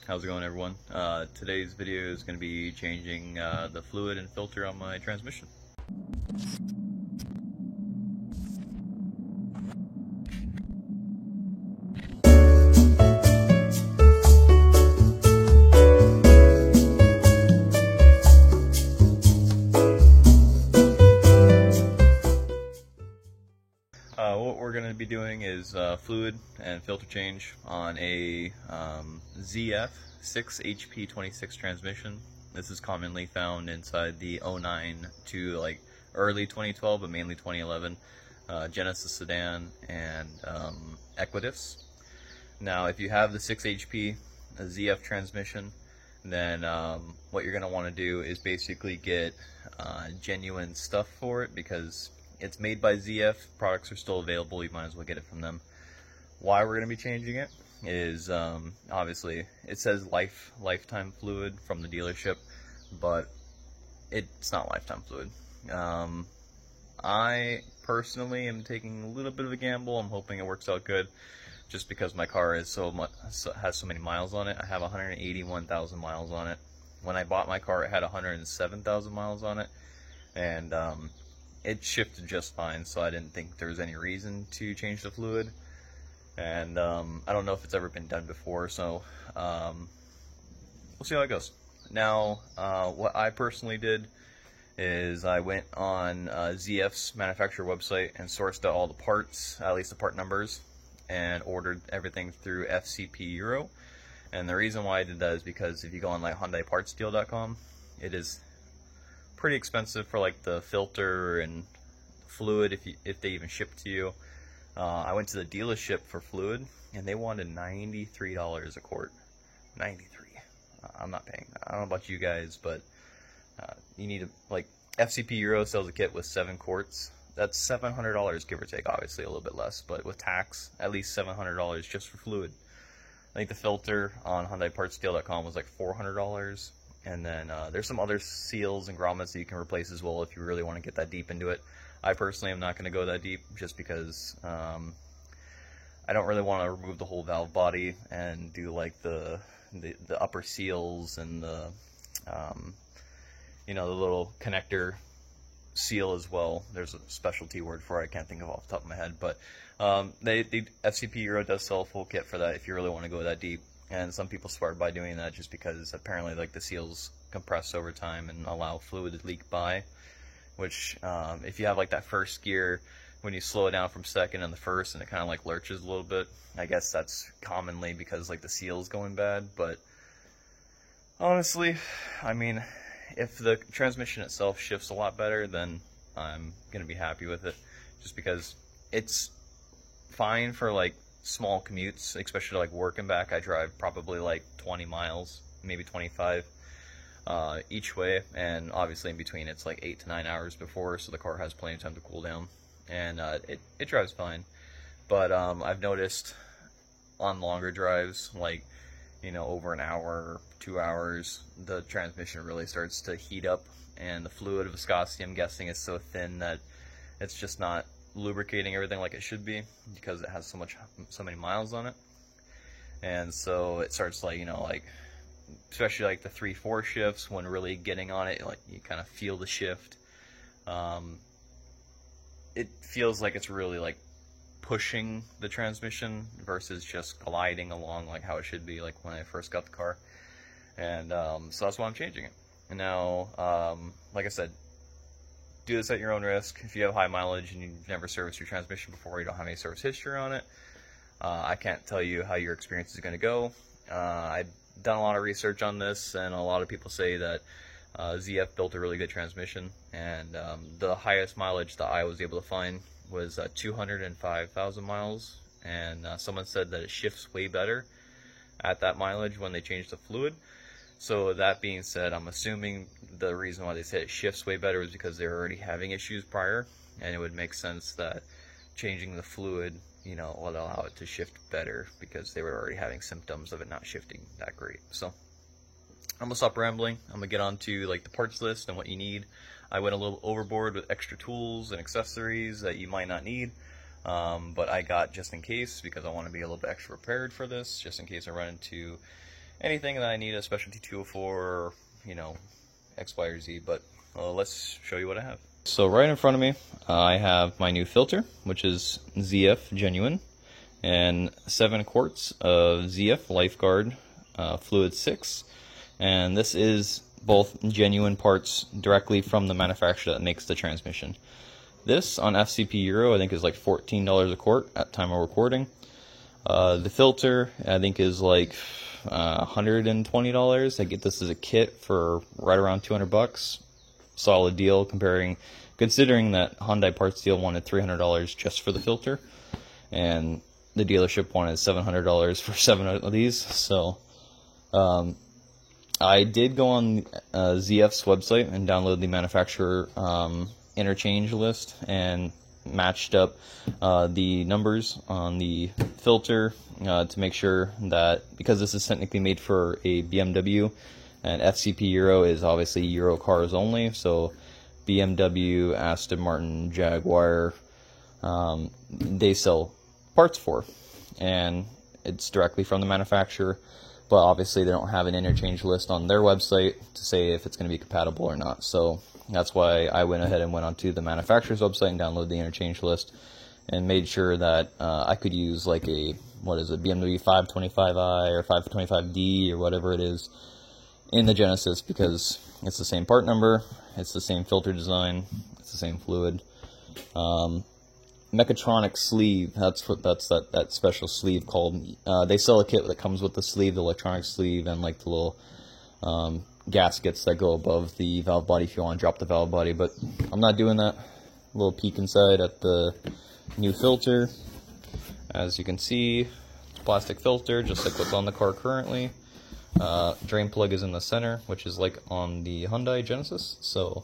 How's it going, everyone? Today's video is going to be changing the fluid and filter on my transmission. What we're going to be doing is fluid and filter change on a ZF 6 HP 26 transmission. This is commonly found inside the 09 to like early 2012, but mainly 2011 Genesis sedan and Equidis. Now, if you have the 6 HP ZF transmission, then what you're going to want to do is basically get genuine stuff for it, because it's made by ZF, products are still available, you might as well get it from them. Why we're going to be changing it is, obviously, it says lifetime fluid from the dealership, but it's not lifetime fluid. I personally am taking a little bit of a gamble. I'm hoping it works out good, just because my car is has so many miles on it. I have 181,000 miles on it. When I bought my car, it had 107,000 miles on it, and it shifted just fine, so I didn't think there was any reason to change the fluid. And I don't know if it's ever been done before, so we'll see how it goes. Now, what I personally did is I went on ZF's manufacturer website and sourced out all the parts, at least the part numbers, and ordered everything through FCP Euro. And the reason why I did that is because if you go on like HyundaiPartsDeal.com, it is pretty expensive for like the filter and fluid if they even ship to you. I went to the dealership for fluid and they wanted $93 a quart. 93. I'm not paying that. I don't know about you guys, but you need to, like, FCP Euro sells a kit with 7 quarts. That's $700, give or take. Obviously a little bit less, but with tax, at least $700 just for fluid. I think the filter on HyundaiPartsDeal.com was like $400. And then there's some other seals and grommets that you can replace as well if you really want to get that deep into it. I personally am not going to go that deep, just because I don't really want to remove the whole valve body and do like the upper seals and the you know, the little connector seal as well. There's a specialty word for it I can't think of off the top of my head, but FCP Euro does sell a full kit for that if you really want to go that deep. And some people swear by doing that just because apparently like the seals compress over time and allow fluid to leak by, which if you have like that first gear, when you slow it down from second and the first and it kind of like lurches a little bit, I guess that's commonly because like the seal's going bad. But honestly, I mean, if the transmission itself shifts a lot better, then I'm gonna be happy with it, just because it's fine for like small commutes, especially like work and back. I drive probably like 20 miles, maybe 25 each way, and obviously in between it's like 8 to 9 hours before, so the car has plenty of time to cool down, and it drives fine. But I've noticed on longer drives, like, you know, over an hour, 2 hours, the transmission really starts to heat up, and the fluid viscosity, I'm guessing, is so thin that it's just not lubricating everything like it should be, because it has so many miles on it. And so it starts, like, you know, like, especially like the 3-4 shifts, when really getting on it, like, you kind of feel the shift. It feels like it's really like pushing the transmission versus just gliding along like how it should be, like when I first got the car. And so that's why I'm changing it. And now, like I said, do this at your own risk. If you have high mileage and you've never serviced your transmission before, you don't have any service history on it, I can't tell you how your experience is going to go. I've done a lot of research on this, and a lot of people say that ZF built a really good transmission, and the highest mileage that I was able to find was 205,000 miles, and someone said that it shifts way better at that mileage when they change the fluid. So that being said, I'm assuming the reason why they said it shifts way better is because they're already having issues prior, and it would make sense that changing the fluid, you know, would allow it to shift better because they were already having symptoms of it not shifting that great. So I'm gonna stop rambling. I'm gonna get on to like the parts list and what you need. I went a little overboard with extra tools and accessories that you might not need. But I got just in case, because I want to be a little bit extra prepared for this, just in case I run into anything that I need a specialty tool for, you know, X, Y, or Z. But let's show you what I have. So right in front of me, I have my new filter, which is ZF Genuine, and 7 quarts of ZF Lifeguard Fluid 6. And this is both genuine parts directly from the manufacturer that makes the transmission. This on FCP Euro I think is like $14 a quart at time of recording. The filter I think is like $120. I get this as a kit for right around 200 bucks. Solid deal considering that Hyundai Parts Deal wanted $300 just for the filter, and the dealership wanted $700 for 7 of these. So I did go on ZF's website and download the manufacturer interchange list and matched up the numbers on the filter to make sure that, because this is technically made for a BMW and FCP Euro is obviously Euro cars only, so BMW, Aston Martin, Jaguar, they sell parts for, and it's directly from the manufacturer, but obviously they don't have an interchange list on their website to say if it's going to be compatible or not. So that's why I went ahead and went onto the manufacturer's website and downloaded the interchange list and made sure that I could use like a, BMW 525i or 525d or whatever it is in the Genesis, because it's the same part number, it's the same filter design, it's the same fluid. Mechatronic sleeve, that's that special sleeve called, they sell a kit that comes with the sleeve, the electronic sleeve, and like the little gaskets that go above the valve body if you want to drop the valve body, but I'm not doing that. A little peek inside at the new filter. As you can see, it's a plastic filter, just like what's on the car currently. Drain plug is in the center, which is like on the Hyundai Genesis. So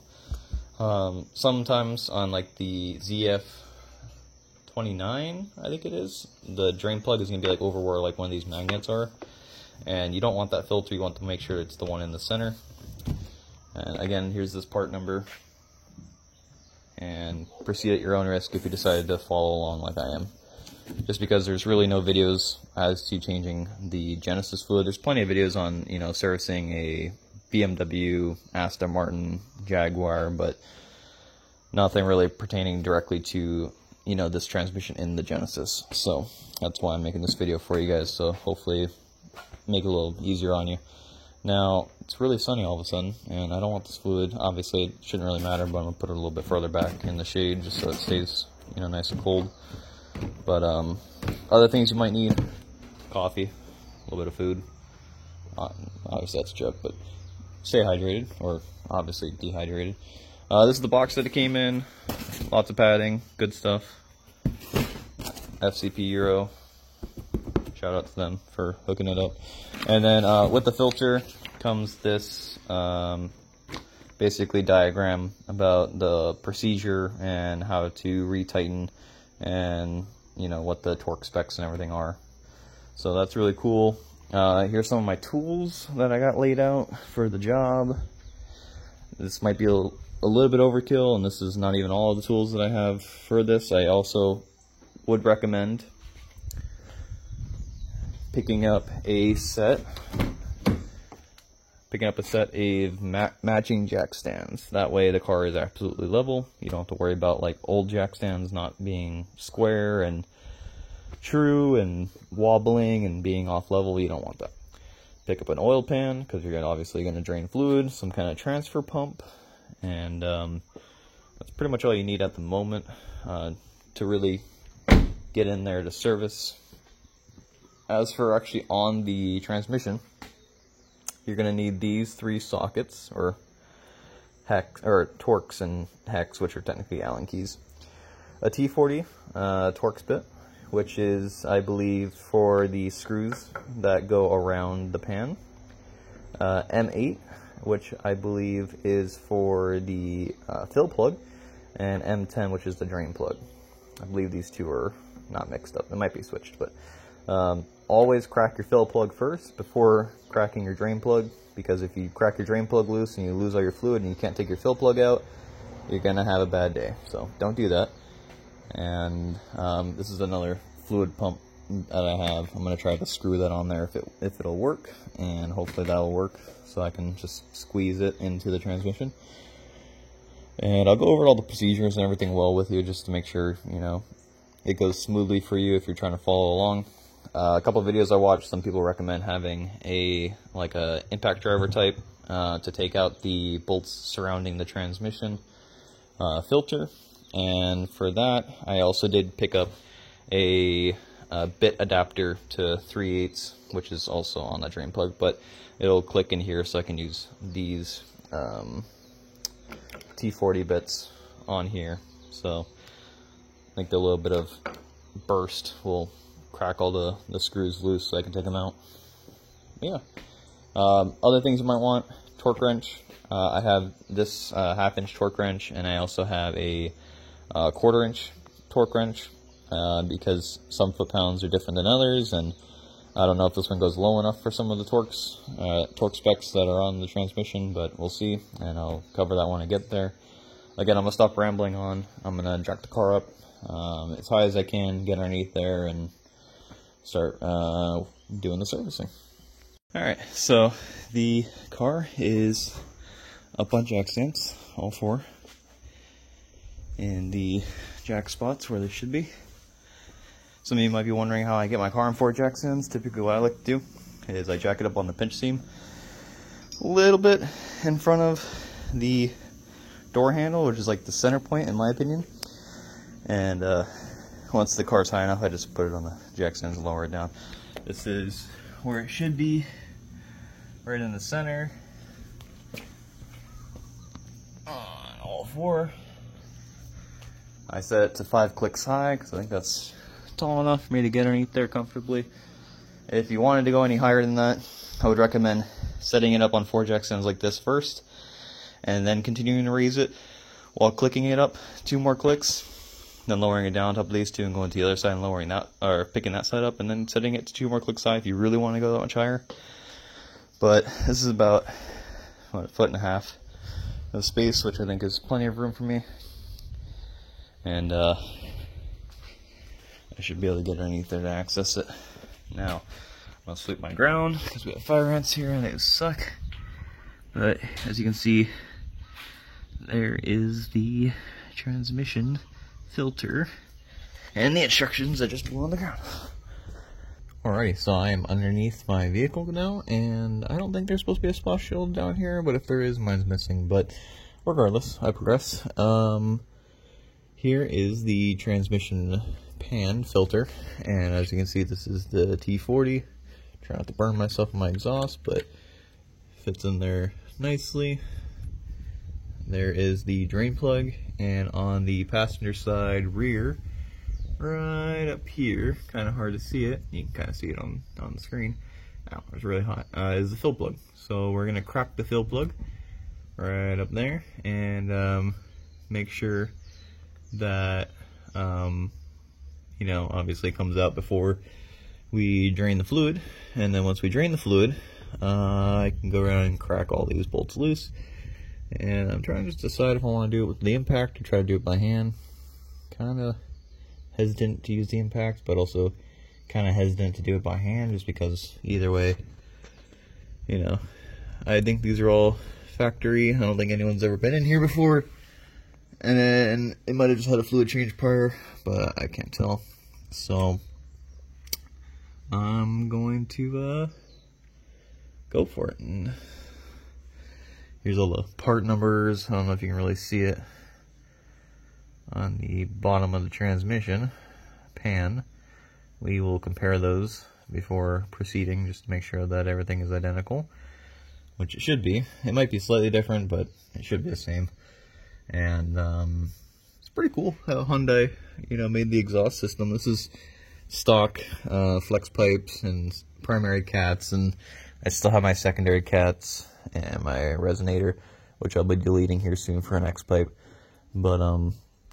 sometimes on like the ZF 29, I think it is, the drain plug is going to be like over where like one of these magnets are, and you don't want that filter, you want to make sure it's the one in the center. And again, here's this part number, and proceed at your own risk if you decided to follow along like I am. Just because there's really no videos as to changing the Genesis fluid. There's plenty of videos on, you know, servicing a BMW, Aston Martin, Jaguar, but nothing really pertaining directly to, you know, this transmission in the Genesis. So that's why I'm making this video for you guys, so hopefully make it a little easier on you. Now, it's really sunny all of a sudden, and I don't want this fluid, obviously it shouldn't really matter, but I'm going to put it a little bit further back in the shade just so it stays, you know, nice and cold. But other things you might need: coffee, a little bit of food. Obviously that's a joke, but stay hydrated, or obviously dehydrated. This is the box that it came in. Lots of padding, good stuff. FCP Euro. Shout out to them for hooking it up. And then with the filter comes this basically diagram about the procedure and how to retighten, and you know what the torque specs and everything are. So that's really cool. Here's some of my tools that I got laid out for the job. This might be a little bit overkill, and this is not even all of the tools that I have for this. I also would recommend picking up a set of matching jack stands. That way the car is absolutely level. You don't have to worry about like old jack stands not being square and true and wobbling and being off level. You don't want that. Pick up an oil pan, because you're obviously going to drain fluid, some kind of transfer pump, and that's pretty much all you need at the moment to really get in there to service. As for actually on the transmission, you're going to need these 3 sockets, or hex, or Torx and hex, which are technically Allen keys. A T40 Torx bit, which is, I believe, for the screws that go around the pan. M8, which I believe is for the fill plug, and M10, which is the drain plug. I believe these two are not mixed up. It might be switched, but always crack your fill plug first before cracking your drain plug, because if you crack your drain plug loose and you lose all your fluid and you can't take your fill plug out, you're going to have a bad day. So don't do that. And this is another fluid pump that I have. I'm going to try to screw that on there if it'll work, and hopefully that'll work so I can just squeeze it into the transmission. And I'll go over all the procedures and everything well with you, just to make sure, you know, it goes smoothly for you if you're trying to follow along. A couple of videos I watched, some people recommend having a impact driver type to take out the bolts surrounding the transmission filter. And for that, I also did pick up a bit adapter to 3/8, which is also on the drain plug, but it'll click in here so I can use these T40 bits on here. So I think the little bit of burst will crack all the screws loose so I can take them out. Yeah. Other things you might want: torque wrench. I have this 1/2-inch torque wrench, and I also have a 1/4-inch torque wrench because some foot-pounds are different than others, and I don't know if this one goes low enough for some of the torque specs that are on the transmission, but we'll see, and I'll cover that when I get there. Again, I'm going to stop rambling on. I'm going to jack the car up as high as I can, get underneath there, and start doing the servicing. Alright, so the car is up on jack stands, all four, in the jack spots where they should be. Some of you might be wondering how I get my car on 4 jack stands. Typically what I like to do is I jack it up on the pinch seam a little bit in front of the door handle, which is like the center point in my opinion. And once the car's high enough, I just put it on the jack stands and lower it down. This is where it should be, right in the center, on all 4. I set it to 5 clicks high because I think that's tall enough for me to get underneath there comfortably. If you wanted to go any higher than that, I would recommend setting it up on 4 jack stands like this first, and then continuing to raise it while clicking it up 2 more clicks, then lowering it down on top of these 2 and going to the other side and lowering that, or picking that side up and then setting it to 2 more clicks high if you really want to go that much higher. But this is about, what, 1.5 feet of space, which I think is plenty of room for me. And I should be able to get underneath there to access it. Now, I'm going to sweep my ground because we have fire ants here and they suck. But as you can see, there is the transmission filter and the instructions that just blew on the ground. Alrighty, so I am underneath my vehicle now, and I don't think there's supposed to be a splash shield down here, but if there is, mine's missing. But regardless, I progress. Here is the transmission pan filter, and as you can see, this is the T40. Try not to burn myself in my exhaust, but fits in there nicely. There is the drain plug, and on the passenger side rear, right up here, kind of hard to see it, you can kind of see it on the screen, ow, it's really hot, is the fill plug. So we're going to crack the fill plug right up there, and make sure that, you know, obviously it comes out before we drain the fluid. And then once we drain the fluid, I can go around and crack all these bolts loose. And I'm trying to just decide if I want to do it with the impact or try to do it by hand. Kind of hesitant to use the impact, but also kind of hesitant to do it by hand, just because either way, you know, I think these are all factory. I don't think anyone's ever been in here before, and then it might have just had a fluid change prior, but I can't tell. So I'm going to go for it. And here's all the part numbers. I don't know if you can really see it on the bottom of the transmission pan. We will compare those before proceeding, just to make sure that everything is identical, which it should be. It might be slightly different, but it should be the same. And it's pretty cool how Hyundai, you know, made the exhaust system. This is stock flex pipes and primary cats, and I still have my secondary cats and my resonator, which I'll be deleting here soon for an X pipe. But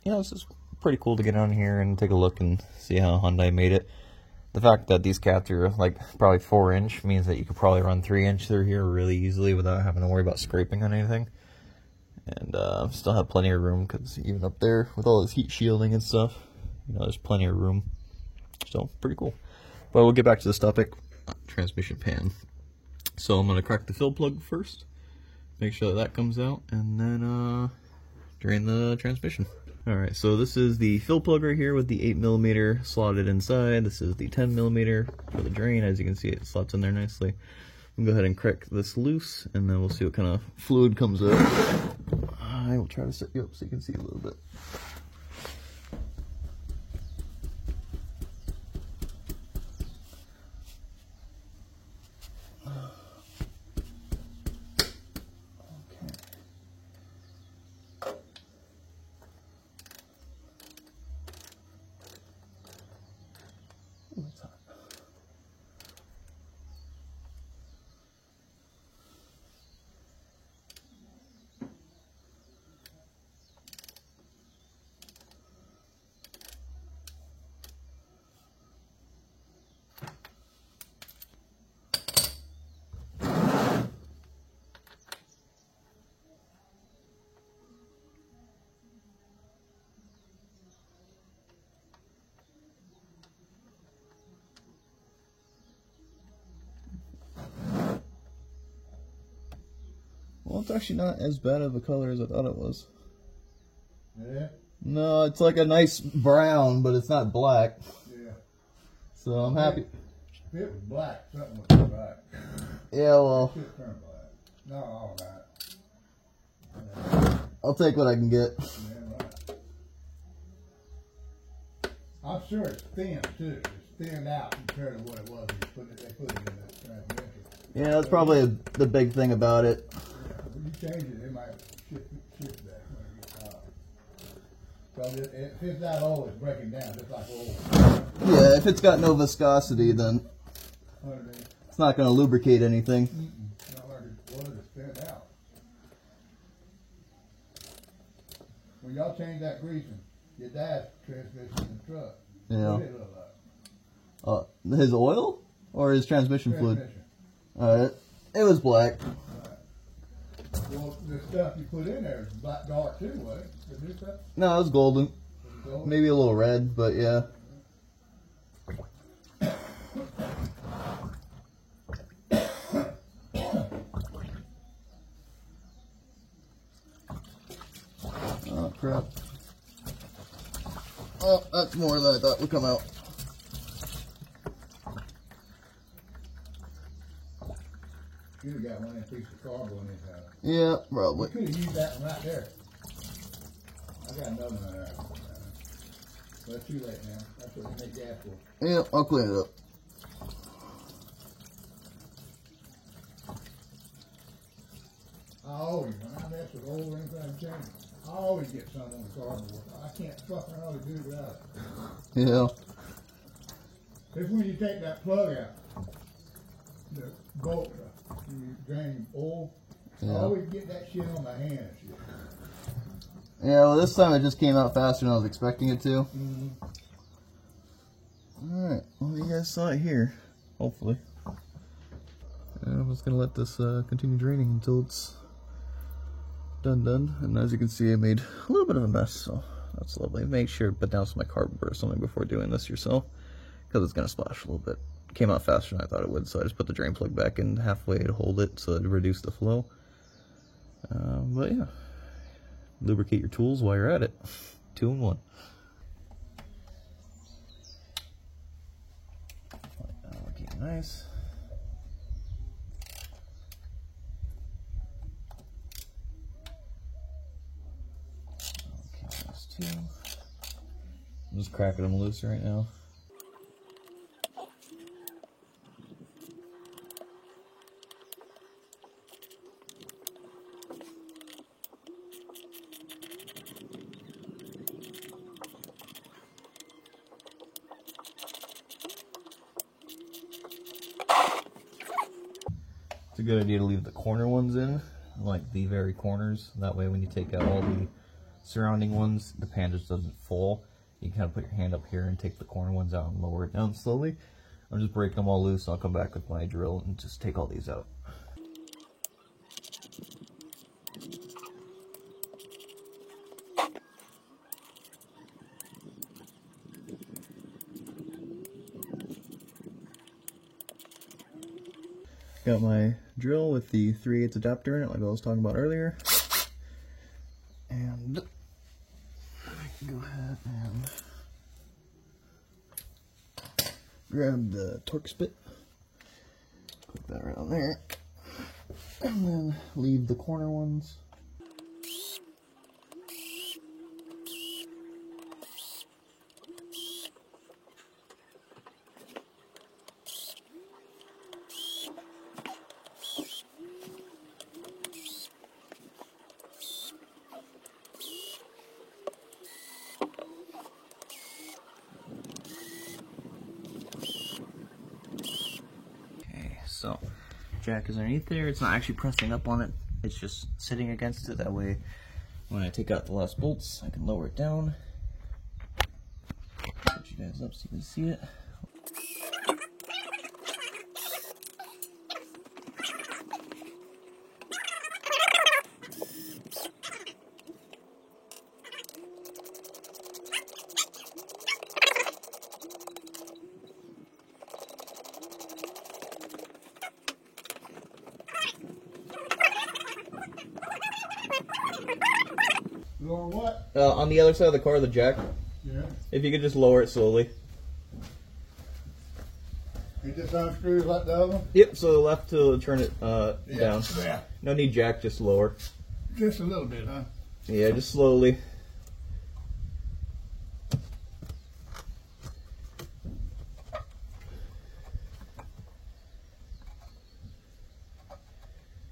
you know, this is pretty cool to get on here and take a look and see how Hyundai made it. The fact that these cats are like probably 4-inch means that you could probably run 3-inch through here really easily without having to worry about scraping on anything. And still have plenty of room, because even up there with all this heat shielding and stuff, you know, there's plenty of room. So pretty cool. But we'll get back to this topic. Transmission pan. So I'm gonna crack the fill plug first, make sure that comes out, and then drain the transmission. Alright, so this is the fill plug right here with the 8mm slotted inside. This is the 10mm for the drain. As you can see, it slots in there nicely. I'm gonna go ahead and crack this loose, and then we'll see what kind of fluid comes out. I will try to set you up so you can see a little bit. Well, it's actually not as bad of a color as I thought it was. Yeah? No, it's like a nice brown, but it's not black. Yeah. So I'm happy. If it was black, something would be black. Yeah, well, It should turn black. Not all that. Yeah, I'll take what I can get. right. I'm sure it's thin too. It's thinned out compared to what it was when they put it in that transmission. Yeah, that's probably the big thing about it. When you change it, it might shift that when it gets hot. Because if it's that old, it's breaking down just like oil. Yeah, if it's got no viscosity, then Underneath. it's not going to lubricate anything. Not like it was, it's thinned out. When y'all change that greasing, your dad's transmission in the truck. Yeah. What did it look like? His oil or his transmission fluid? Transmission. Alright, it was black. Well, the stuff you put in there is black dark too, wasn't it? The new stuff? No, it was golden. Was it gold? Maybe a little red, but yeah. Oh, crap. Oh, that's more than I thought would come out. You'd have got one in a piece of cardboard in his house. Yeah, We probably. could have used that one right there. I got another one there. But it's too late now. That's what they make gas for. Yeah, I'll clean it up. I always, when I mess with oil or anything change, I always get some on the cardboard. I can't fucking hardly do it without it. Yeah. It's when you take that plug out, the bolt, when you drain oil, I Yeah. always get that shit on my hand and shit. Yeah, well, this time it just came out faster than I was expecting it to. Mm-hmm. Alright, well, you guys saw it here, hopefully. And I'm just gonna let this continue draining until it's done. And as you can see, I made a little bit of a mess, so that's lovely. Make sure to put down some of my cardboard or something before doing this yourself, because it's gonna splash a little bit. It came out faster than I thought it would, so I just put the drain plug back in halfway to hold it so it reduce the flow. But yeah, lubricate your tools while you're at it. 2 in 1. Looking nice. Okay, that's 2. I'm just cracking them loose right now. It's a good idea to leave the corner ones in, like the very corners. That way when you take out all the surrounding ones, the pan just doesn't fall. You can kind of put your hand up here and take the corner ones out and lower it down slowly. I'll just break them all loose. I'll come back with my drill and just take all these out. got my drill with the 3/8 adapter in it, like I was talking about earlier. And I can go ahead and grab the Torx bit, put that right on there, and then leave the corner ones. So, jack is underneath there. It's not actually pressing up on it. It's just sitting against it. That way, when I take out the last bolts, I can lower it down. Put you guys up so you can see it. Lower what? On the other side of the car, the jack. Yeah. If you could just lower it slowly. It just unscrews like the other one? Yep, so left to turn it down. Yeah. No need jack, just lower. Just a little bit, huh? Yeah, just slowly.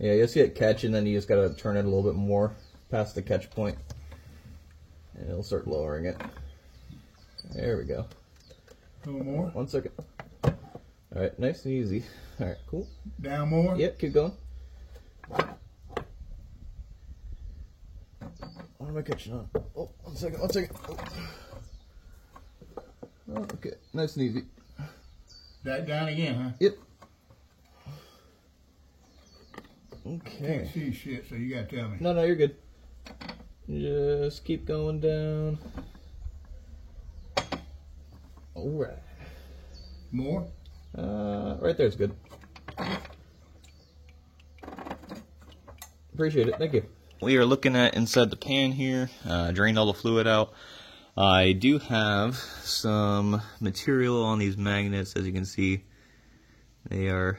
Yeah, you'll see it catch, and then you just gotta turn it a little bit more past the catch point, and it'll start lowering it. There we go. A little more? 1 second. Alright, nice and easy. Alright, cool. Down more? Yep, keep going. What am I catching on? Oh, 1 second, 1 second. Oh, okay, nice and easy. Back down again, huh? Yep. Can't Okay. see shit, so you gotta tell me. No, you're good. Just keep going down. Alright. More? Right there's good. Appreciate it, thank you. We are looking at inside the pan here, drained all the fluid out. I do have some material on these magnets, as you can see. They are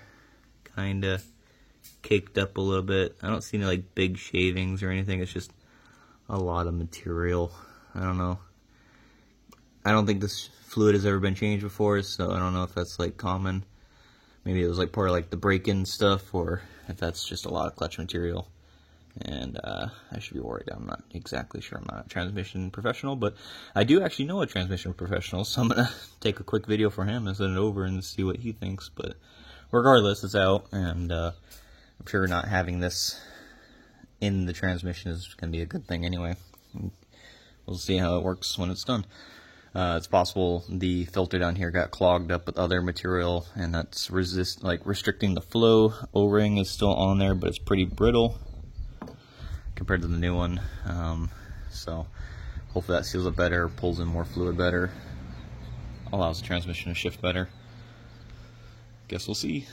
kinda caked up a little bit. I don't see any like big shavings or anything, it's just a lot of material. I don't know. I don't think this fluid has ever been changed before, so I don't know if that's like common. Maybe it was like part of like the break-in stuff, or if that's just a lot of clutch material. And I should be worried. I'm not exactly sure. I'm not a transmission professional, but I do actually know a transmission professional, so I'm gonna take a quick video for him and send it over and see what he thinks. But regardless, it's out, and I'm sure not having this in the transmission is gonna be a good thing anyway. We'll see how it works when it's done. It's possible the filter down here got clogged up with other material, and that's restricting the flow. O-ring is still on there, but it's pretty brittle compared to the new one. So hopefully that seals it better, pulls in more fluid better, allows the transmission to shift better. Guess we'll see.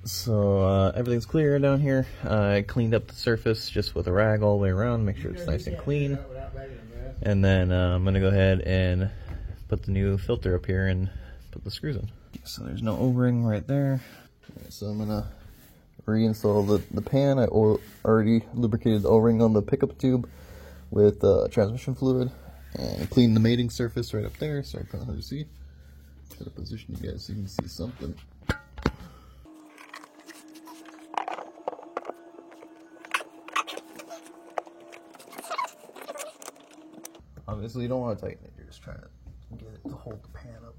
So everything's clear down here. I cleaned up the surface just with a rag all the way around, make sure it's nice and clean. And then I'm gonna go ahead and put the new filter up here and put the screws in. So there's no O-ring right there. So I'm gonna reinstall the pan. I already lubricated the O-ring on the pickup tube with transmission fluid, and cleaned the mating surface right up there. Sorry, kind of hard to see. Try to position you guys so you can see something. Obviously, you don't want to tighten it. You're just trying to get it to hold the pan up.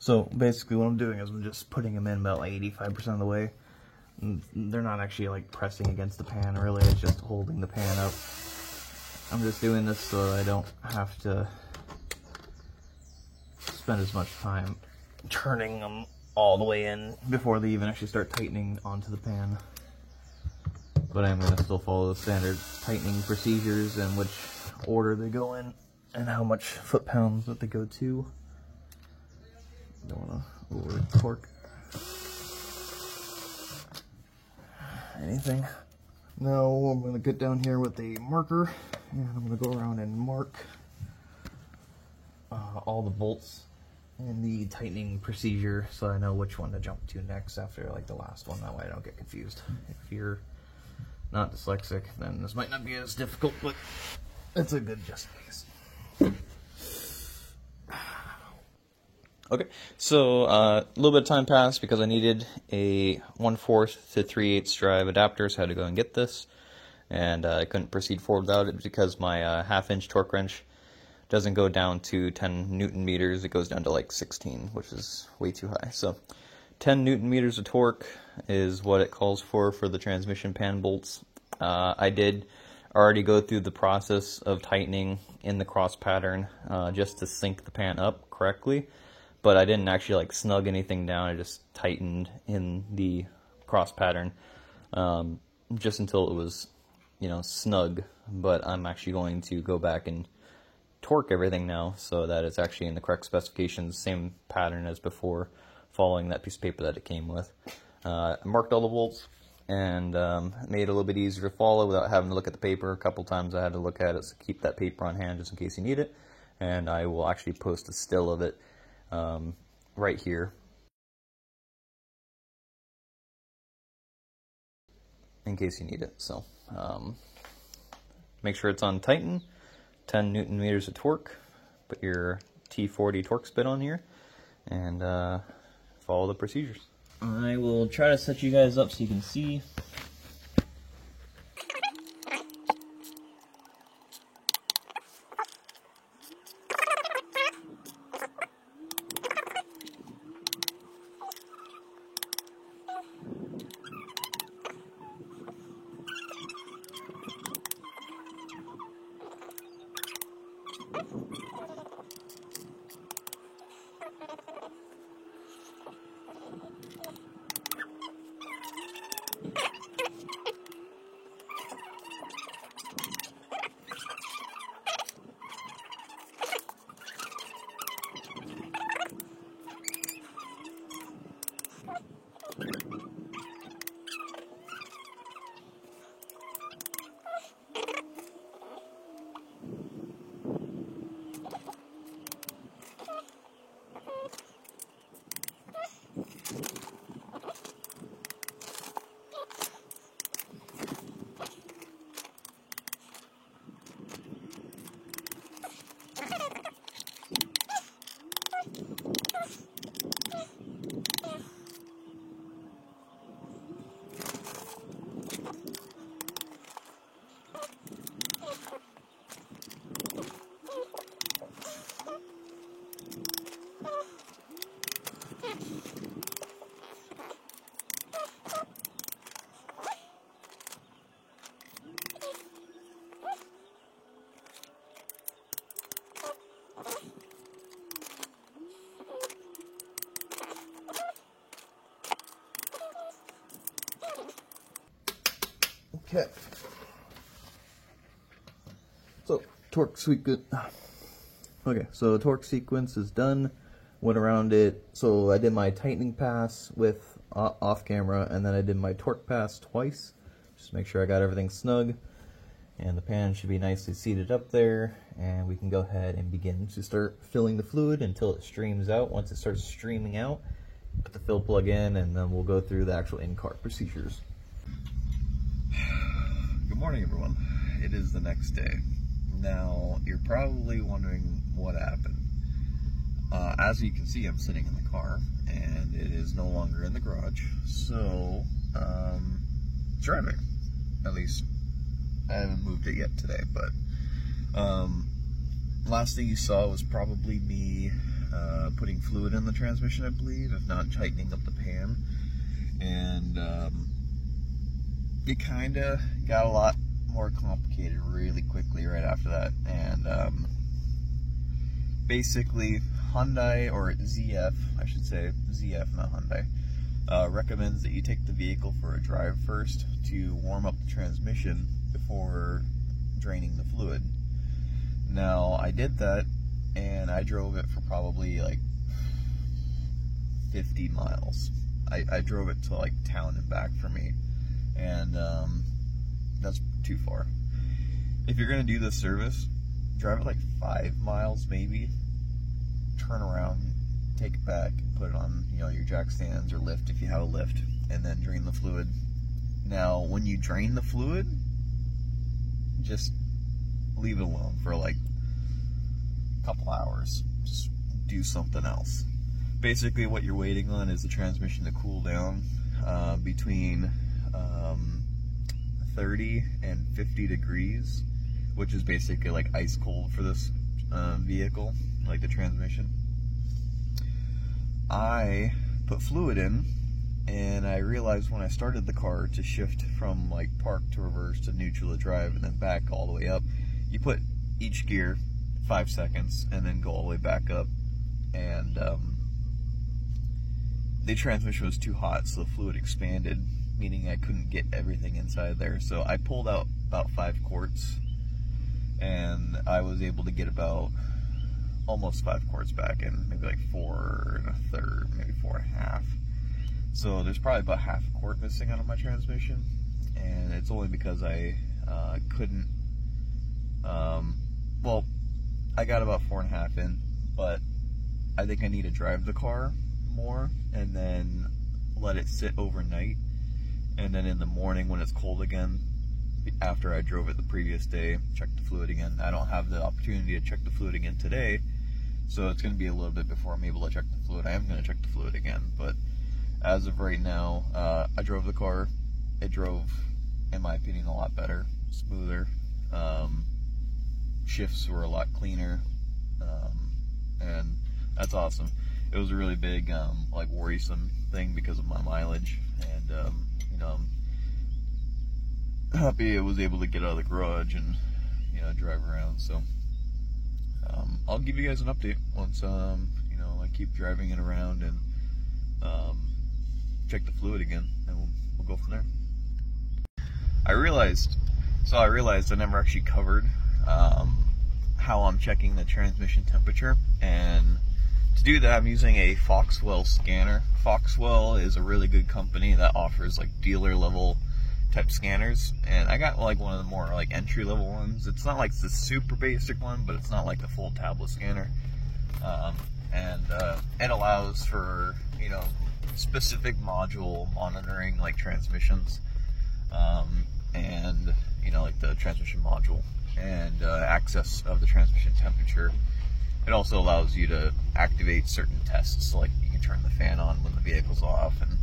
So basically what I'm doing is I'm just putting them in about like 85% of the way. And they're not actually like pressing against the pan really, it's just holding the pan up. I'm just doing this so that I don't have to spend as much time turning them all the way in before they even actually start tightening onto the pan. But I'm going to still follow the standard tightening procedures and which order they go in and how much foot-pounds that they go to. Don't want to over torque anything. Now I'm going to get down here with a marker and I'm going to go around and mark all the bolts and the tightening procedure so I know which one to jump to next after like the last one. That way I don't get confused. If you're not dyslexic, then this might not be as difficult, but it's a good just in case. Okay, so a little bit of time passed because I needed a 1/4 to 3/8 drive adapter, so I had to go and get this. And I couldn't proceed forward without it because my 1/2-inch torque wrench doesn't go down to 10 Newton meters, it goes down to like 16, which is way too high. So 10 Newton meters of torque is what it calls for the transmission pan bolts. I did already go through the process of tightening in the cross pattern just to sync the pan up correctly, but I didn't actually like snug anything down. I just tightened in the cross pattern just until it was, you know, snug. But I'm actually going to go back and torque everything now so that it's actually in the correct specifications, same pattern as before, following that piece of paper that it came with. I marked all the bolts and made it a little bit easier to follow without having to look at the paper. A couple times I had to look at it, so keep that paper on hand just in case you need it. And I will actually post a still of it right here in case you need it. So make sure it's on Tighten, 10 Newton meters of torque. Put your T40 Torx bit on here and follow the procedures. I will try to set you guys up so you can see. Okay. So torque sequence. Okay, so torque sequence is done. Went around it. So I did my tightening pass with off camera, and then I did my torque pass twice. Just make sure I got everything snug, and the pan should be nicely seated up there. And we can go ahead and begin to start filling the fluid until it streams out. Once it starts streaming out, put the fill plug in, and then we'll go through the actual in-car procedures. Good morning, everyone. It is the next day. Now, you're probably wondering what happened. As you can see, I'm sitting in the car, and it is no longer in the garage. So, it's driving. At least, I haven't moved it yet today, but last thing you saw was probably me putting fluid in the transmission, I believe, if not tightening up the pan. And it kind of got a lot more complicated really quickly right after that. And basically, Hyundai, or ZF, I should say, ZF, not Hyundai, recommends that you take the vehicle for a drive first to warm up the transmission before draining the fluid. Now, I did that, and I drove it for probably like 50 miles. I drove it to like town and back for me, and that's too far. If you're gonna do this service, drive it like 5 miles maybe, turn around, take it back, and put it on, you know, your jack stands or lift if you have a lift, and then drain the fluid. Now, when you drain the fluid, just leave it alone for like a couple hours. Just do something else. Basically, what you're waiting on is the transmission to cool down between 30 and 50 degrees, which is basically like ice cold for this vehicle, like the transmission. I put fluid in, and I realized when I started the car to shift from like park to reverse to neutral to drive and then back all the way up, you put each gear 5 seconds and then go all the way back up, and the transmission was too hot, so the fluid expanded, meaning I couldn't get everything inside there. So I pulled out about 5 quarts, and I was able to get about almost 5 quarts back in, maybe like 4 1/3, maybe 4 1/2. So there's probably about half a quart missing out of my transmission, and it's only because I couldn't, well, I got about 4 1/2 in, but I think I need to drive the car more and then let it sit overnight, and then in the morning when it's cold again, after I drove it the previous day, check the fluid again. I don't have the opportunity to check the fluid again today, so it's going to be a little bit before I'm able to check the fluid. I am going to check the fluid again, but as of right now, I drove the car. It drove, in my opinion, a lot better, smoother. Shifts were a lot cleaner, and that's awesome. It was a really big, like, worrisome thing because of my mileage, and you know, I'm happy I was able to get out of the garage and, you know, drive around. So I'll give you guys an update once you know, I keep driving it around and check the fluid again, and we'll go from there. I realized I never actually covered how I'm checking the transmission temperature, and to do that, I'm using a Foxwell scanner. Foxwell is a really good company that offers like dealer level type scanners, and I got like one of the more like entry level ones. It's not like the super basic one, but it's not like the full tablet scanner, and it allows for, you know, specific module monitoring, like transmissions, and, you know, like the transmission module, and access of the transmission temperature. It also allows you to activate certain tests, like you can turn the fan on when the vehicle's off, and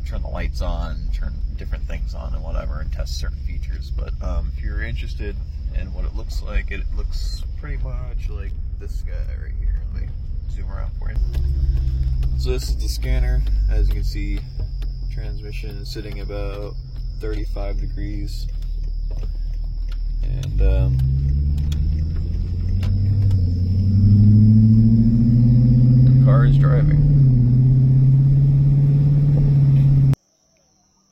turn the lights on, turn different things on and whatever, and test certain features. But if you're interested in what it looks like, it looks pretty much like this guy right here. Let me zoom around for you. So this is the scanner. As you can see, transmission is sitting about 35 degrees, and car is driving.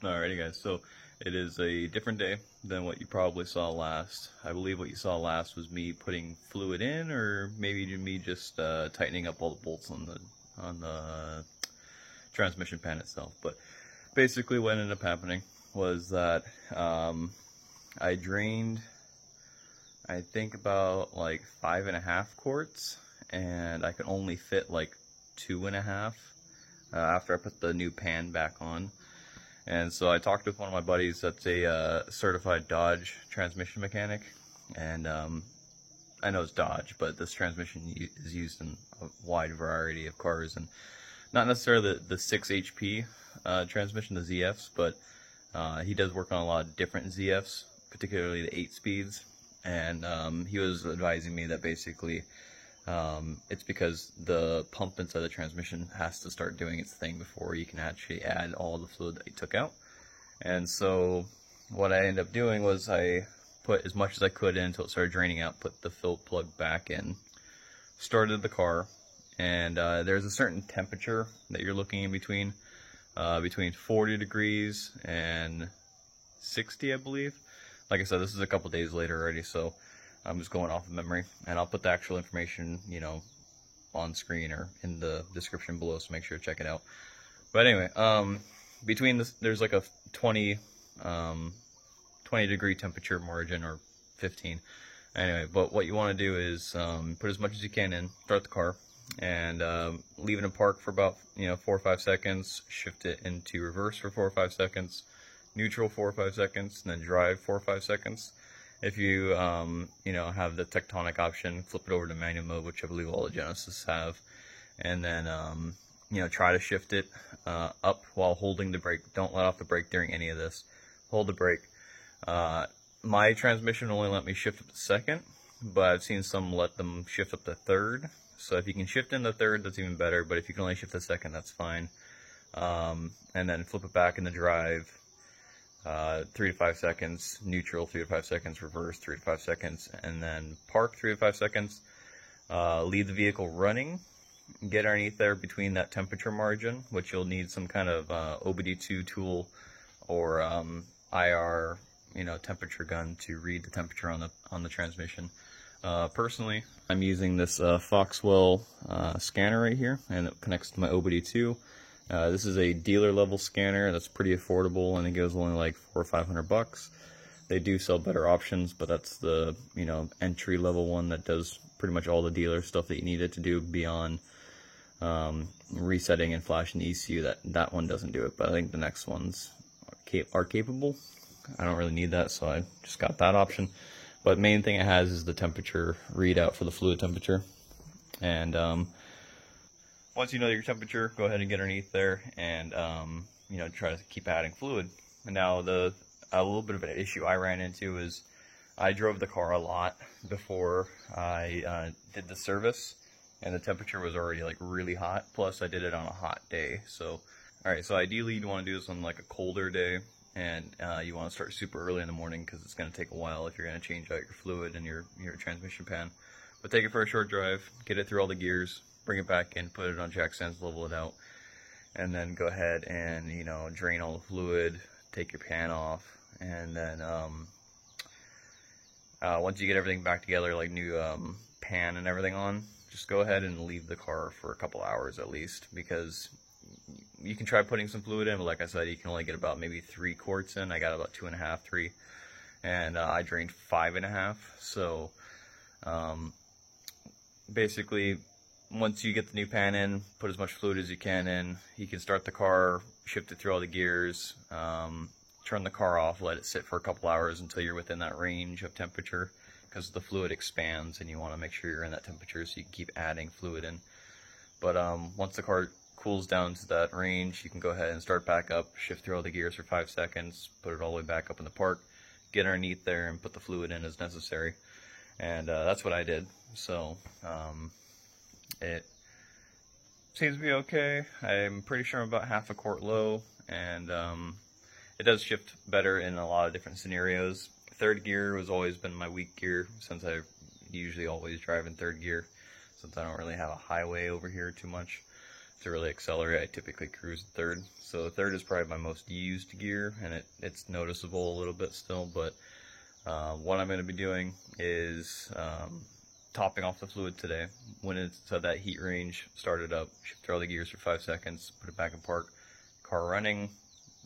Alrighty guys, so it is a different day than what you probably saw last. I believe what you saw last was me putting fluid in, or maybe me just tightening up all the bolts on the transmission pan itself. But basically what ended up happening was that I drained, I think, about like 5 1/2 quarts, and I could only fit like 2 1/2 after I put the new pan back on. And so I talked with one of my buddies that's a certified Dodge transmission mechanic, and I know it's Dodge, but this transmission is used in a wide variety of cars, and not necessarily the 6 HP transmission, the ZFs, but he does work on a lot of different ZFs, particularly the 8 speeds, and he was advising me that basically It's because the pump inside the transmission has to start doing its thing before you can actually add all the fluid that you took out. And so what I ended up doing was I put as much as I could in until it started draining out, put the fill plug back in, started the car, and there's a certain temperature that you're looking in between 40 degrees and 60, I believe. Like I said, this is a couple days later already, so I'm just going off of memory, and I'll put the actual information, you know, on screen or in the description below, so make sure to check it out. But anyway, between this, there's like a 20 degree temperature margin, or 15. Anyway, but what you want to do is put as much as you can in, start the car, and leave it in park for about 4 or 5 seconds, shift it into reverse for 4 or 5 seconds, neutral 4 or 5 seconds, and then drive 4 or 5 seconds. If you have the Tectonic option, flip it over to manual mode, which I believe all the Genesis have, and then try to shift it up while holding the brake. Don't let off the brake during any of this. Hold the brake. My transmission only let me shift up to second, but I've seen some let them shift up to third. So if you can shift in the third, that's even better, but if you can only shift to second, that's fine. And then flip it back in the drive, 3 to 5 seconds, neutral 3 to 5 seconds, reverse 3 to 5 seconds, and then park 3 to 5 seconds. Leave the vehicle running, get underneath there between that temperature margin, which you'll need some kind of OBD2 tool or IR temperature gun to read the temperature on the transmission. Personally, I'm using this Foxwell scanner right here, and it connects to my OBD2. This is a dealer level scanner that's pretty affordable, and it goes only like $400 or $500. They do sell better options, but that's the entry level one that does pretty much all the dealer stuff that you need it to do beyond resetting and flashing the ECU. That one doesn't do it, but I think the next ones are capable. I don't really need that, so I just got that option. But main thing it has is the temperature readout for the fluid temperature. And once you know your temperature, go ahead and get underneath there and try to keep adding fluid. And now a little bit of an issue I ran into is I drove the car a lot before I did the service, and the temperature was already like really hot. Plus I did it on a hot day. So alright, so ideally you'd want to do this on like a colder day, and you want to start super early in the morning because it's going to take a while if you're going to change out your fluid and your transmission pan. But take it for a short drive, get it through all the gears, bring it back in, put it on jack stands, level it out, and then go ahead and drain all the fluid, take your pan off, and then once you get everything back together, like new pan and everything on, just go ahead and leave the car for a couple hours at least, because you can try putting some fluid in, but like I said, you can only get about maybe 3 quarts in. I got about 2.5, 3, and I drained 5.5. So basically, once you get the new pan in, put as much fluid as you can in. You can start the car, shift it through all the gears, turn the car off, let it sit for a couple hours until you're within that range of temperature, because the fluid expands and you want to make sure you're in that temperature so you can keep adding fluid in. But once the car cools down to that range, you can go ahead and start back up, shift through all the gears for 5 seconds, put it all the way back up in the park, get underneath there and put the fluid in as necessary. And that's what I did. So it seems to be okay. I'm pretty sure I'm about half a quart low, and it does shift better in a lot of different scenarios. Third gear has always been my weak gear, since I usually always drive in third gear, since I don't really have a highway over here too much to really accelerate. I typically cruise third, so third is probably my most used gear, and it's noticeable a little bit still. But what I'm going to be doing is topping off the fluid today. When it's at that heat range, start it up, shift through all the gears for 5 seconds, put it back in park, car running.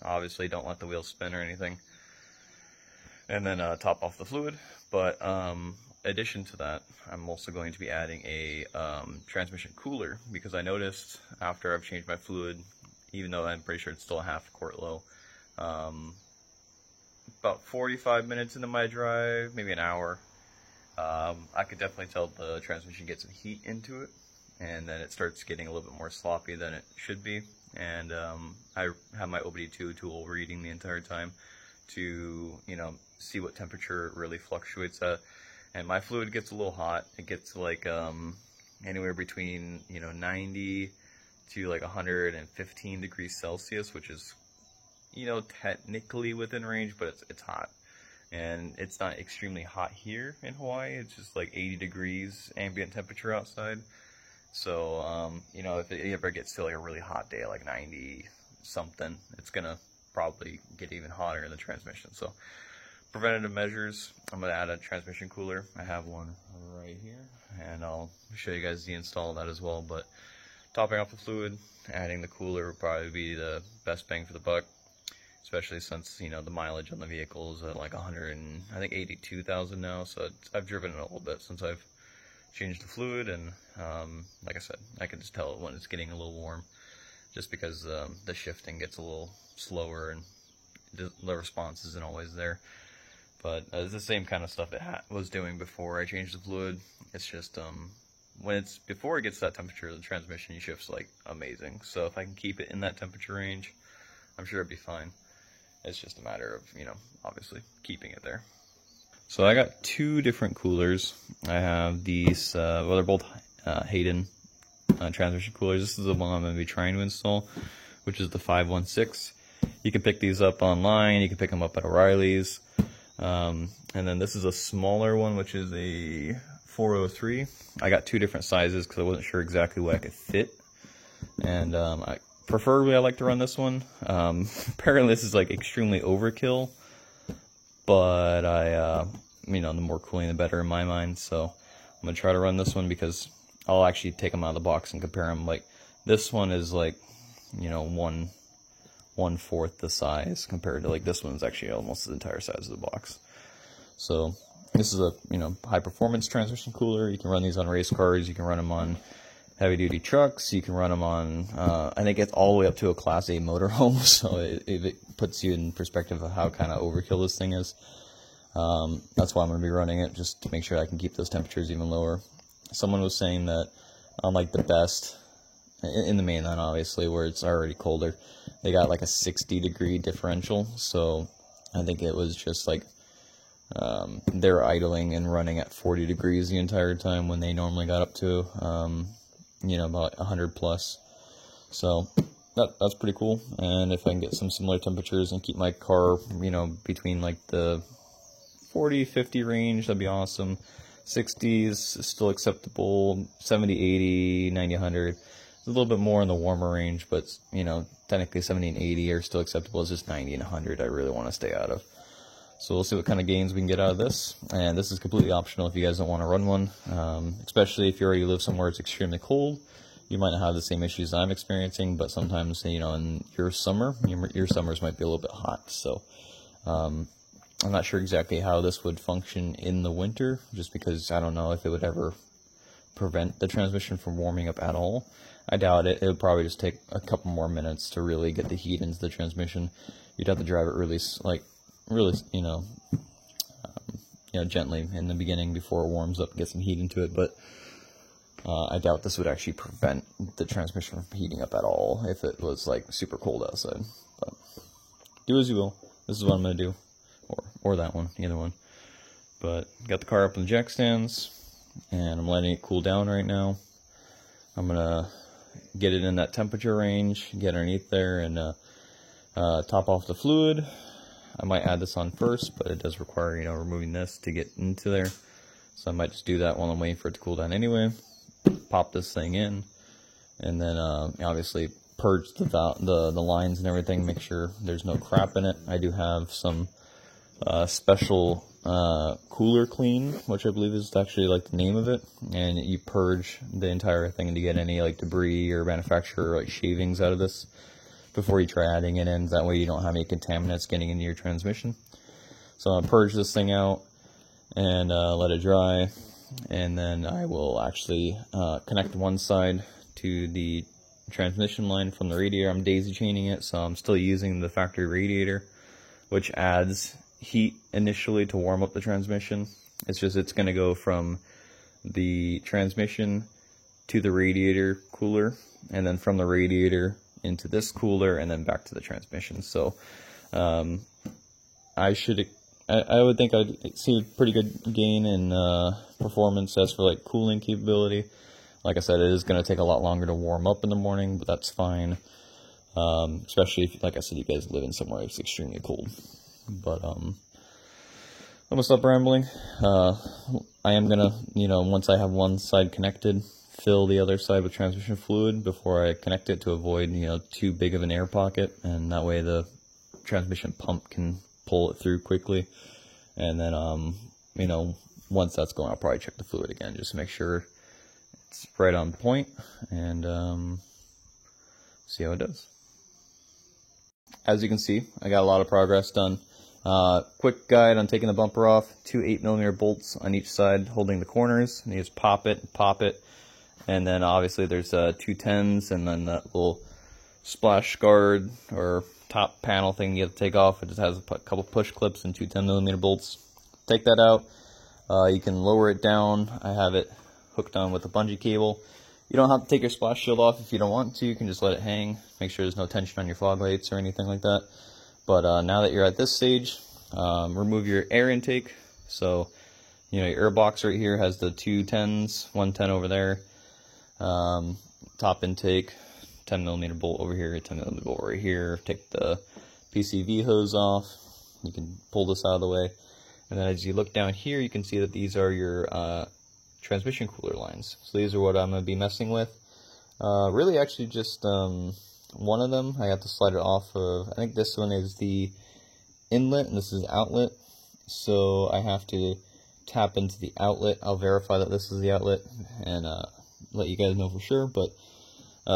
Obviously don't let the wheels spin or anything, and then top off the fluid. But addition to that, I'm also going to be adding a transmission cooler, because I noticed after I've changed my fluid, even though I'm pretty sure it's still a half quart low, about 45 minutes into my drive, maybe an hour, I could definitely tell the transmission gets some heat into it, and then it starts getting a little bit more sloppy than it should be. And I have my OBD2 tool reading the entire time to see what temperature it really fluctuates at. And my fluid gets a little hot. It gets like anywhere between, you know, 90 to like 115 degrees Celsius, which is, you know, technically within range, but it's hot. And it's not extremely hot here in Hawaii. It's just like 80 degrees ambient temperature outside. So, you know, if it ever gets to like a really hot day, like 90 something, it's gonna probably get even hotter in the transmission. So, preventative measures, I'm gonna add a transmission cooler. I have one right here, and I'll show you guys the install of that as well. But topping off the fluid, adding the cooler would probably be the best bang for the buck, especially since, you know, the mileage on the vehicle is at like 82,000 now. So I've driven it a little bit since I've changed the fluid, and like I said, I can just tell it when it's getting a little warm, just because the shifting gets a little slower and the response isn't always there. But it's the same kind of stuff it was doing before I changed the fluid. It's just before it gets to that temperature, the transmission shifts like amazing. So if I can keep it in that temperature range, I'm sure it'd be fine. It's just a matter of, you know, obviously keeping it there. So I got two different coolers. I have these, well, they're both Hayden transmission coolers. This is the one I'm going to be trying to install, which is the 516. You can pick these up online. You can pick them up at O'Reilly's. And then this is a smaller one, which is a 403. I got two different sizes because I wasn't sure exactly what I could fit. And preferably I like to run this one. Apparently this is like extremely overkill, but you know, the more cooling the better in my mind. So I'm gonna try to run this one because I'll actually take them out of the box and compare them. Like this one is like, you know, 1/4 the size compared to like this one's actually almost the entire size of the box. So this is a, you know, high performance transmission cooler. You can run these on race cars. You can run them on heavy duty trucks. You can run them on, I think it's all the way up to a Class A motorhome. So it puts you in perspective of how kind of overkill this thing is. That's why I'm going to be running it, just to make sure I can keep those temperatures even lower. Someone was saying that unlike the best, in the mainland obviously, where it's already colder, they got like a 60 degree differential. So I think it was just like they're idling and running at 40 degrees the entire time when they normally got up to you know, about 100 plus. So that's pretty cool. And if I can get some similar temperatures and keep my car, you know, between like the 40, 50 range, that'd be awesome. 60s is still acceptable. 70, 80, 90, 100. It's a little bit more in the warmer range, but, you know, technically 70 and 80 are still acceptable. It's just 90 and 100 I really want to stay out of. So we'll see what kind of gains we can get out of this. And this is completely optional if you guys don't want to run one, especially if you already live somewhere it's extremely cold. You might not have the same issues I'm experiencing, but sometimes, you know, in your summer, your summers might be a little bit hot. So I'm not sure exactly how this would function in the winter, just because I don't know if it would ever prevent the transmission from warming up at all. I doubt it. It would probably just take a couple more minutes to really get the heat into the transmission. You'd have to drive it really, you know, gently in the beginning before it warms up and get some heat into it. But I doubt this would actually prevent the transmission from heating up at all if it was like super cold outside. But do as you will. This is what I'm gonna do, or that one, either one. But got the car up in the jack stands, and I'm letting it cool down right now. I'm gonna get it in that temperature range, get underneath there, and top off the fluid. I might add this on first, but it does require, you know, removing this to get into there. So I might just do that while I'm waiting for it to cool down anyway. Pop this thing in, and then obviously purge the lines and everything, make sure there's no crap in it. I do have some special cooler clean, which I believe is actually like the name of it, and you purge the entire thing to get any like debris or manufacturer like shavings out of this before you try adding it in. That way you don't have any contaminants getting into your transmission. So I'm gonna purge this thing out and let it dry, and then I will actually connect one side to the transmission line from the radiator. I'm daisy chaining it, so I'm still using the factory radiator, which adds heat initially to warm up the transmission. It's going to go from the transmission to the radiator cooler, and then from the radiator into this cooler, and then back to the transmission. So I would think I'd see a pretty good gain in performance as for like cooling capability. Like I said, it is going to take a lot longer to warm up in the morning, but that's fine. Especially if, like I said, you guys live in somewhere that's extremely cold. But I'm gonna stop rambling. I am gonna, once I have one side connected, fill the other side with transmission fluid before I connect it to avoid, too big of an air pocket, and that way the transmission pump can pull it through quickly. And then, once that's going, I'll probably check the fluid again just to make sure it's right on point, and see how it does. As you can see, I got a lot of progress done. Quick guide on taking the bumper off. 2 8mm bolts on each side holding the corners, and you just pop it, and then obviously there's 2 10s, and then that little splash guard or top panel thing you have to take off. It just has a couple push clips and 2 10mm bolts. Take that out. You can lower it down. I have it hooked on with a bungee cable. You don't have to take your splash shield off if you don't want to. You can just let it hang. Make sure there's no tension on your fog lights or anything like that. But now that you're at this stage, remove your air intake. So, your air box right here has the 2 10s, 1 10 over there. Top intake, 10mm bolt over here, 10mm bolt right here. Take the PCV hose off. You can pull this out of the way. And then as you look down here, you can see that these are your transmission cooler lines. So these are what I'm going to be messing with. Really actually just one of them. I have to slide it off of, I think this one is the inlet and this is outlet. So I have to tap into the outlet. I'll verify that this is the outlet and let you guys know for sure. But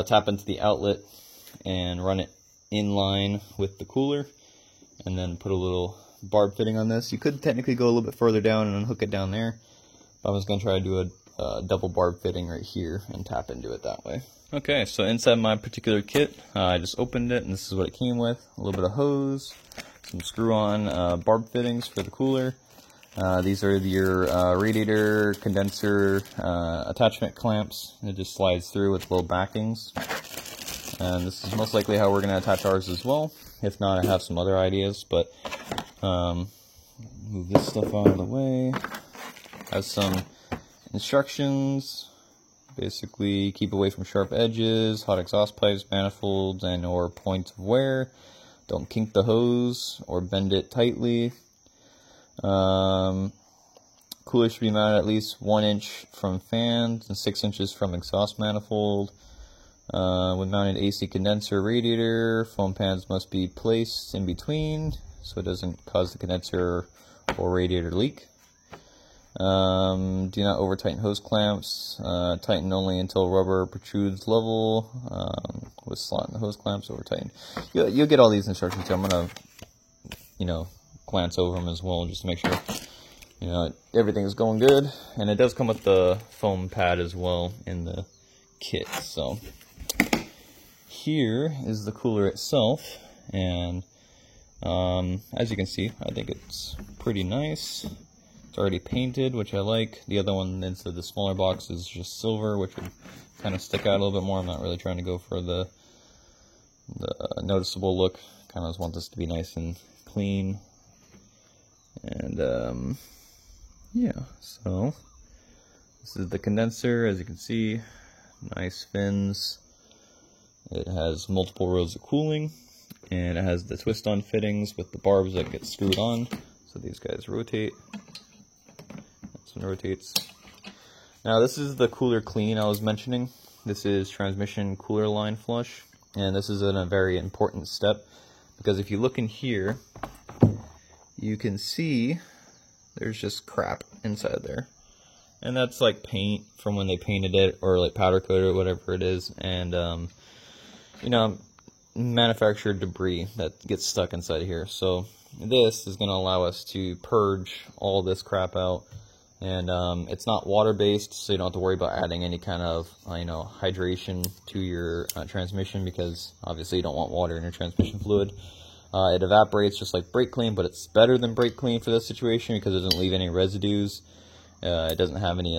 tap into the outlet and run it in line with the cooler, and then put a little barb fitting on this. You could technically go a little bit further down and unhook it down there. I'm just going to try to do a double barb fitting right here and tap into it that way. Okay, so inside my particular kit, I just opened it and this is what it came with. A little bit of hose, some screw-on barb fittings for the cooler. These are your radiator condenser attachment clamps. It just slides through with little backings. And this is most likely how we're going to attach ours as well. If not, I have some other ideas, but move this stuff out of the way. Has some instructions. Basically, keep away from sharp edges, hot exhaust pipes, manifolds, and or points of wear. Don't kink the hose or bend it tightly. Cooler should be mounted at least 1 inch from fans and 6 inches from exhaust manifold. When mounted AC condenser radiator, foam pads must be placed in between so it doesn't cause the condenser or radiator leak. Do not over tighten hose clamps. Tighten only until rubber protrudes level. With slot in the hose clamps, over tighten. You'll get all these instructions too. I'm gonna, glance over them as well just to make sure, everything is going good. And it does come with the foam pad as well in the kit. So here is the cooler itself, and as you can see, I think it's pretty nice. It's already painted, which I like. The other one instead of the smaller box is just silver, which would kind of stick out a little bit more. I'm not really trying to go for the noticeable look. Kind of just want this to be nice and clean. And yeah, so this is the condenser. As you can see, nice fins. It has multiple rows of cooling, and it has the twist-on fittings with the barbs that get screwed on. So these guys rotate. This one rotates. Now this is the cooler clean I was mentioning. This is transmission cooler line flush, and this is a very important step because if you look in here, you can see there's just crap inside there. And that's like paint from when they painted it, or like powder coat or whatever it is, and manufactured debris that gets stuck inside of here. So this is going to allow us to purge all this crap out, and it's not water based, so you don't have to worry about adding any kind of hydration to your transmission, because obviously you don't want water in your transmission fluid. It evaporates just like brake clean, but it's better than brake clean for this situation because it doesn't leave any residues. It doesn't have any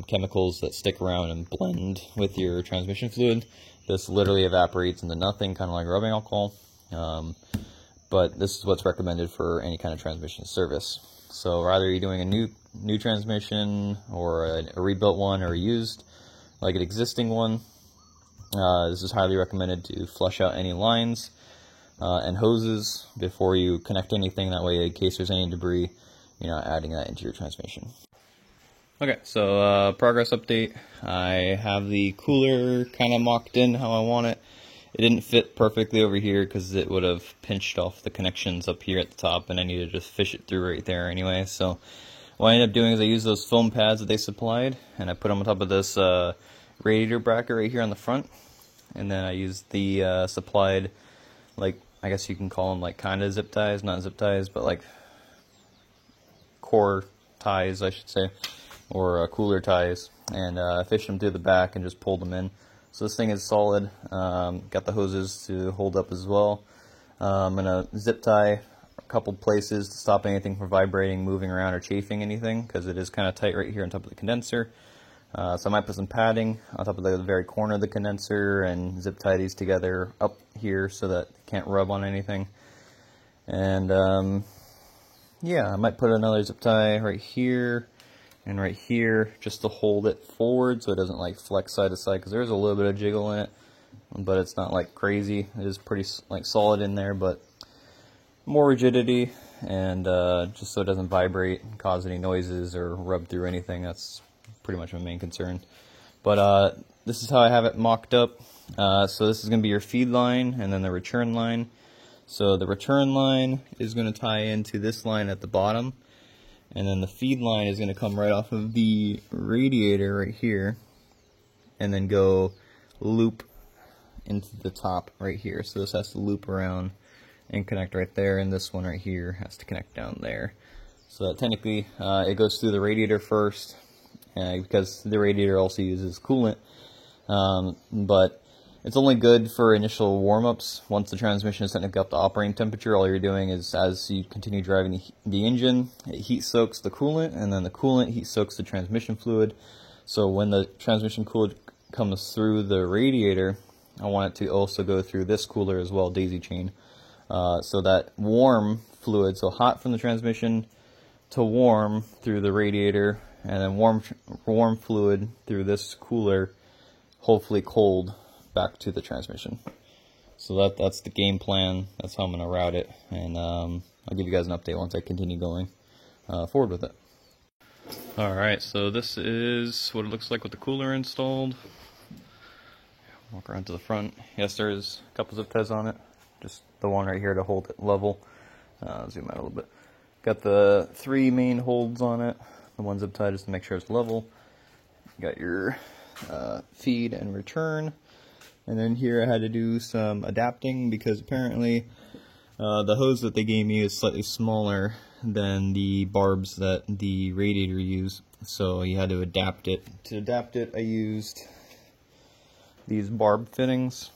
chemicals that stick around and blend with your transmission fluid. This literally evaporates into nothing, kind of like rubbing alcohol. But this is what's recommended for any kind of transmission service. So either you're doing a new transmission or a rebuilt one or a used, like an existing one. This is highly recommended to flush out any lines and hoses before you connect anything. That way, in case there's any debris, you're not adding that into your transmission. Okay, so progress update. I have the cooler kind of mocked in how I want it. It didn't fit perfectly over here because it would have pinched off the connections up here at the top, and I needed to just fish it through right there anyway. So what I ended up doing is I used those foam pads that they supplied, and I put them on top of this radiator bracket right here on the front. And then I used the supplied, like, I guess you can call them like kind of zip ties, not zip ties, but like core ties, I should say, or cooler ties, and fished them through the back and just pulled them in. So this thing is solid. Got the hoses to hold up as well. I'm gonna zip tie a couple places to stop anything from vibrating, moving around, or chafing anything, because it is kind of tight right here on top of the condenser. So I might put some padding on top of the very corner of the condenser and zip tie these together up here so that it can't rub on anything. And yeah, I might put another zip tie right here and right here just to hold it forward so it doesn't like flex side to side, because there's a little bit of jiggle in it, but it's not like crazy. It is pretty like solid in there, but more rigidity, and just so it doesn't vibrate and cause any noises or rub through anything. That's pretty much my main concern. But this is how I have it mocked up. So this is going to be your feed line and then the return line. So the return line is going to tie into this line at the bottom, and then the feed line is going to come right off of the radiator right here and then go loop into the top right here. So this has to loop around and connect right there, and this one right here has to connect down there. So that technically it goes through the radiator first, because the radiator also uses coolant, but it's only good for initial warm-ups. Once the transmission is technically up to operating temperature, all you're doing is, as you continue driving the engine, it heat soaks the coolant, and then the coolant heat soaks the transmission fluid. So when the transmission fluid comes through the radiator, I want it to also go through this cooler as well, daisy chain. So that warm fluid, so hot from the transmission to warm through the radiator, and then warm fluid through this cooler, hopefully cold, back to the transmission. So that's the game plan. That's how I'm going to route it, and I'll give you guys an update once I continue going forward with it. Alright, so this is what it looks like with the cooler installed. Walk around to the front. Yes, there's a couple zip ties on it. Just the one right here to hold it level. Zoom out a little bit. Got the 3 main holds on it. The one zip tie just to make sure it's level. Got your feed and return. And then here I had to do some adapting because apparently the hose that they gave me is slightly smaller than the barbs that the radiator used. So you had to adapt it. To adapt it, I used these barb fittings.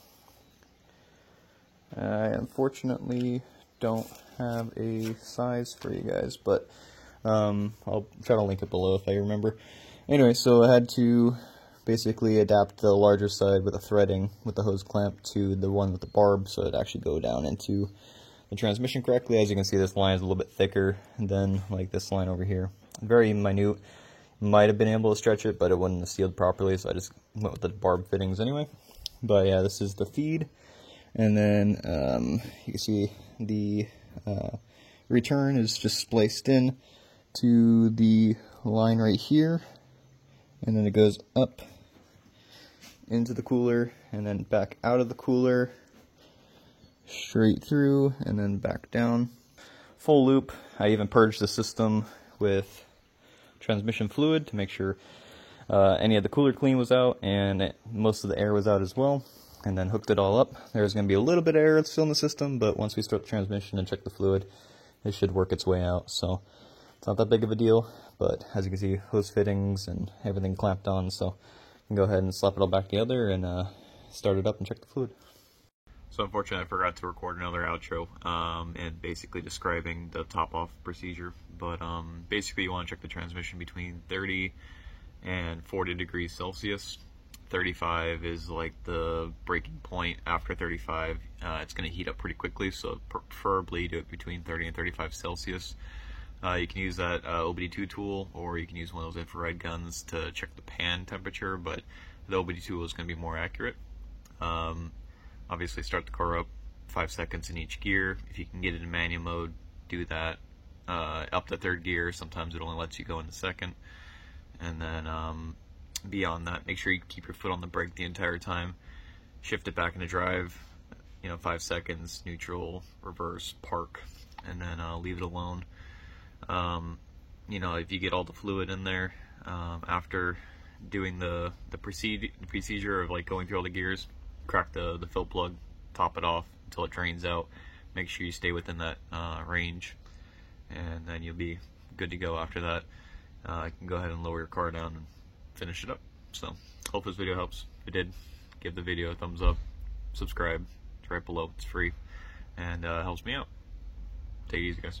I unfortunately don't have a size for you guys, but I'll try to link it below if I remember. Anyway, so I had to basically adapt the larger side with the threading with the hose clamp to the one with the barb, so it actually go down into the transmission correctly. As you can see, this line is a little bit thicker than like this line over here. Very minute. Might have been able to stretch it, but it wouldn't have sealed properly, so I just went with the barb fittings anyway. But yeah, this is the feed. And then you can see the return is just spliced in to the line right here, and then it goes up into the cooler and then back out of the cooler, straight through and then back down. Full loop. I even purged the system with transmission fluid to make sure any of the cooler clean was out and most of the air was out as well, and then hooked it all up. There's going to be a little bit of air still in the system, but once we start the transmission and check the fluid, it should work its way out. So it's not that big of a deal, but as you can see, hose fittings and everything clamped on, so you can go ahead and slap it all back together and start it up and check the fluid. So unfortunately I forgot to record another outro and basically describing the top off procedure, but basically you want to check the transmission between 30 and 40 degrees Celsius. 35 is like the breaking point. After 35 it's going to heat up pretty quickly, so preferably do it between 30 and 35 Celsius. You can use that OBD2 tool, or you can use one of those infrared guns to check the pan temperature, but The OBD2 is going to be more accurate. Obviously start the car up 5 seconds in each gear. If you can get it in manual mode, do that. Up to third gear, sometimes it only lets you go into second. And then beyond that, make sure you keep your foot on the brake the entire time. Shift it back into drive, 5 seconds, neutral, reverse, park, and then leave it alone. If you get all the fluid in there after doing the procedure of like going through all the gears, crack the fill plug, top it off until it drains out. Make sure you stay within that range, and then you'll be good to go after that. You can go ahead and lower your car down and finish it up. So, hope this video helps. If it did, give the video a thumbs up, subscribe, it's right below, it's free, and helps me out. Take it easy, guys.